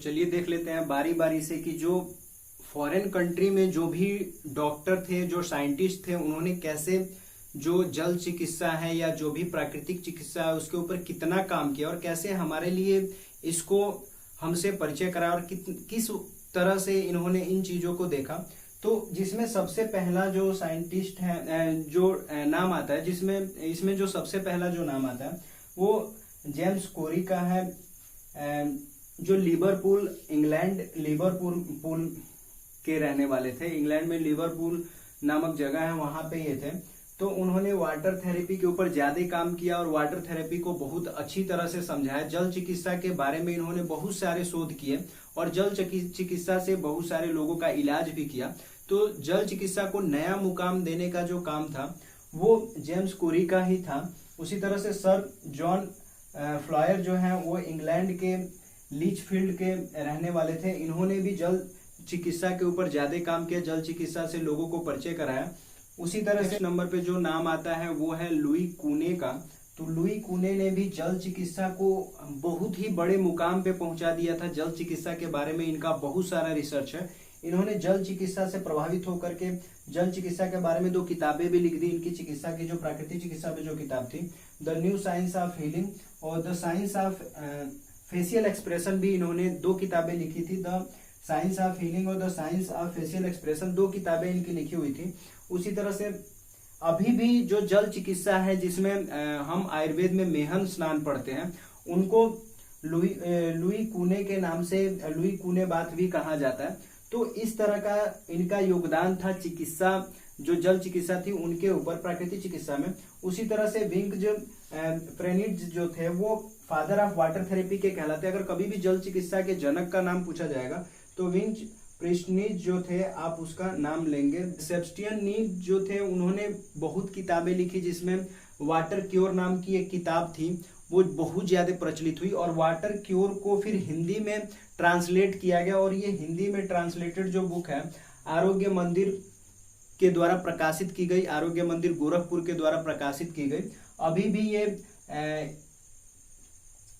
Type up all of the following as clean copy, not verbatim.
चलिए देख लेते हैं बारी बारी से कि जो फॉरेन कंट्री में जो भी डॉक्टर थे, जो साइंटिस्ट थे, उन्होंने कैसे जो जल चिकित्सा है या जो भी प्राकृतिक चिकित्सा है उसके ऊपर कितना काम किया और कैसे हमारे लिए इसको हमसे परिचय कराया और किस तरह से इन्होंने इन चीजों को देखा। तो जिसमें सबसे पहला जो साइंटिस्ट है, जो नाम आता है, इसमें जो सबसे पहला जो नाम आता है वो जेम्स कोरी का है, जो लिवरपूल, इंग्लैंड, लिवरपूल के रहने वाले थे। इंग्लैंड में लिवरपूल नामक जगह है, वहां पे ये थे। तो उन्होंने वाटर थेरेपी के ऊपर ज्यादा काम किया और वाटर थेरेपी को बहुत अच्छी तरह से समझाया। जल चिकित्सा के बारे में इन्होंने बहुत सारे शोध किए और जल चिकित्सा से बहुत सारे लोगों का इलाज भी किया। तो जल चिकित्सा को नया मुकाम देने का जो काम था वो जेम्स कोरी का ही था। उसी तरह से सर जॉन फ्लायर जो है वो इंग्लैंड के लीचफील्ड के रहने वाले थे। इन्होंने भी जल चिकित्सा के ऊपर ज्यादा काम किया, जल चिकित्सा से लोगों को परिचय कराया। उसी तरह से नंबर पे जो नाम आता है वो है लुई कूने का। तो लुई कूने ने भी जल चिकित्सा को बहुत ही बड़े मुकाम पे पहुंचा दिया था। जल चिकित्सा के बारे में इनका बहुत सारा रिसर्च है। इन्होंने जल चिकित्सा से प्रभावित होकर के जल चिकित्सा के बारे में 2 किताबें भी लिख दी। इनकी चिकित्सा की जो प्राकृतिक चिकित्सा पे जो किताब थी, the new science of healing और the science of facial expression, भी इन्होंने 2 किताबें लिखी थी। द साइंस ऑफ हीलिंग और the science of facial expression, 2 किताबें इनकी लिखी हुई थी। उसी तरह से अभी भी जो जल चिकित्सा है, जिसमें हम आयुर्वेद में मेहन स्नान पढ़ते हैं, उनको लुई कूने के नाम से लुई कूने बात भी कहा जाता है। तो इस तरह का इनका योगदान था चिकित्सा, जो जल चिकित्सा थी उनके ऊपर, प्राकृतिक चिकित्सा में। उसी तरह से विंग प्रेनिट्ज जो थे वो फादर ऑफ वाटर थेरेपी के कहलाते हैं। अगर कभी भी जल चिकित्सा के जनक का नाम पूछा जाएगा तो विंग प्रिस्टनीज जो थे आप उसका नाम लेंगे। सेबस्टियन नीज जो थे उन्होंने बहुत किताबें लिखी, जिसमें वाटर क्योर नाम की एक किताब थी, वो बहुत ज्यादा प्रचलित हुई और वाटर क्योर को फिर हिंदी में ट्रांसलेट किया गया। और ये हिंदी में ट्रांसलेटेड जो बुक है आरोग्य मंदिर के द्वारा प्रकाशित की गई, आरोग्य मंदिर गोरखपुर के द्वारा प्रकाशित की गई। अभी भी ये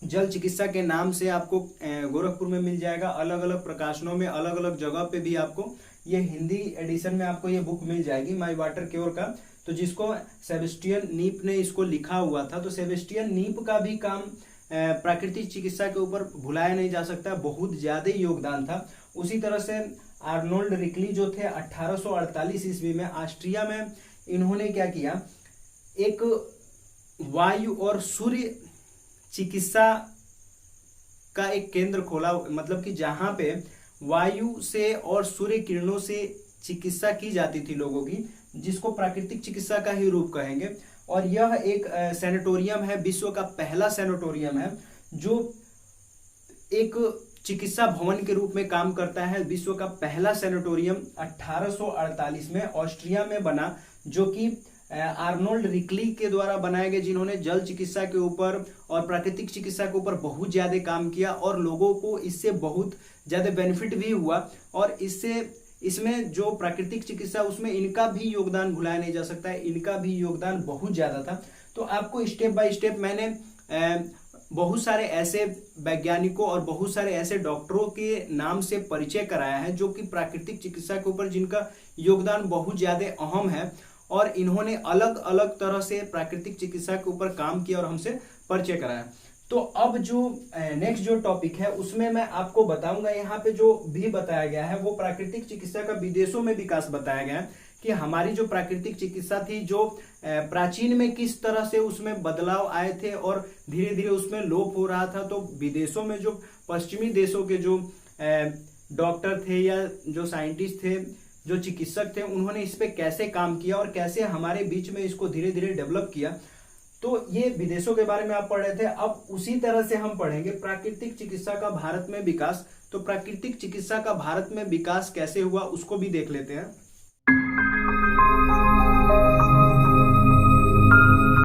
जल चिकित्सा के नाम से आपको गोरखपुर में मिल जाएगा। अलग अलग प्रकाशनों में, अलग अलग जगह पे भी आपको ये हिंदी एडिशन में आपको ये बुक मिल जाएगी, माय वाटर क्योर का। तो जिसको सेबेस्टियन नीप ने इसको लिखा हुआ था। तो सेबेस्टियन नीप का भी काम प्राकृतिक चिकित्सा के ऊपर भुलाया नहीं जा सकता, बहुत ज्यादा योगदान था। उसी तरह से आर्नोल्ड रिकली जो थे 1848 ईस्वी में ऑस्ट्रिया में, इन्होंने क्या किया, एक वायु और सूर्य चिकित्सा का एक केंद्र खोला। मतलब कि जहां पे वायु से और सूर्य किरणों से चिकित्सा की जाती थी लोगों की, जिसको प्राकृतिक चिकित्सा का ही रूप कहेंगे। और यह एक सैनिटोरियम है, विश्व का पहला सैनिटोरियम है जो एक चिकित्सा भवन के रूप में काम करता है। विश्व का पहला सैनिटोरियम 1848 में ऑस्ट्रिया में बना, जो कि आर्नोल्ड रिकली के द्वारा बनाए गए, जिन्होंने जल चिकित्सा के ऊपर और प्राकृतिक चिकित्सा के ऊपर बहुत ज्यादा काम किया और लोगों को इससे बहुत ज्यादा बेनिफिट भी हुआ। और इसमें जो प्राकृतिक चिकित्सा उसमें इनका भी योगदान भुलाया नहीं जा सकता है, इनका भी योगदान बहुत ज्यादा था। तो आपको स्टेप बाय स्टेप मैंने बहुत सारे ऐसे वैज्ञानिकों और बहुत सारे ऐसे डॉक्टरों के नाम से परिचय कराया है जो कि प्राकृतिक चिकित्सा के ऊपर जिनका योगदान बहुत ज्यादा अहम है और इन्होंने अलग अलग तरह से प्राकृतिक चिकित्सा के ऊपर काम किया और हमसे परिचय कराया। तो अब जो नेक्स्ट जो टॉपिक है उसमें मैं आपको बताऊंगा, यहाँ पे जो भी बताया गया है वो प्राकृतिक चिकित्सा का विदेशों में विकास बताया गया है कि हमारी जो प्राकृतिक चिकित्सा थी जो प्राचीन में किस तरह से उसमें बदलाव आए थे और धीरे धीरे उसमें लोप हो रहा था। तो विदेशों में जो पश्चिमी देशों के जो डॉक्टर थे या जो साइंटिस्ट थे, जो चिकित्सक थे, उन्होंने इस पे कैसे काम किया और कैसे हमारे बीच में इसको धीरे धीरे डेवलप किया। तो ये विदेशों के बारे में आप पढ़ रहे थे। अब उसी तरह से हम पढ़ेंगे प्राकृतिक चिकित्सा का भारत में विकास। तो प्राकृतिक चिकित्सा का भारत में विकास कैसे हुआ उसको भी देख लेते हैं।